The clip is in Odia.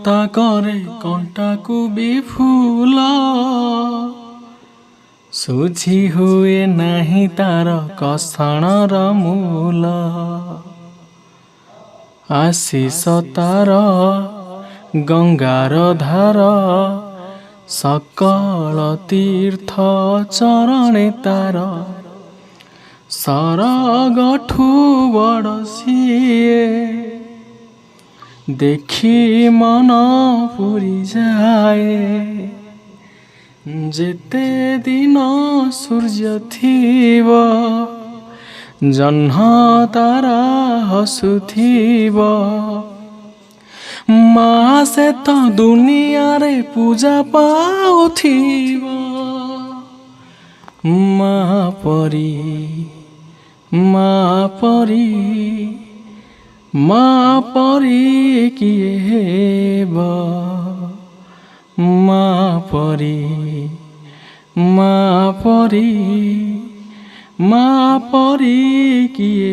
ତା କରେ କଣ୍ଟାକୁ ବି ଫୁଲ ସୁଝି ହୁଏ ନାହିଁ ତାର କଷଣର ମୂଲ ଆଶିଷ ତାର ଗଙ୍ଗାର ଧାର ସକଳ ତୀର୍ଥ ଚରଣେ ତାର ସରଗଠୁ ବଡ଼ ସିଏ ଦେଖି ମନ ପୁରି ଯାଏ ଯେତେ ଦିନ ସୂର୍ଯ୍ୟ ଥିବ ଜହ୍ନ ତାରା ହସୁଥିବ ମା ସେ ତ ଦୁନିଆରେ ପୂଜା ପାଉଥିବ ମା ପରି ମା ପରି ମା ପରି କିଏ ହେବ ମା ପରି ମା ପରି ମା ପରି କିଏ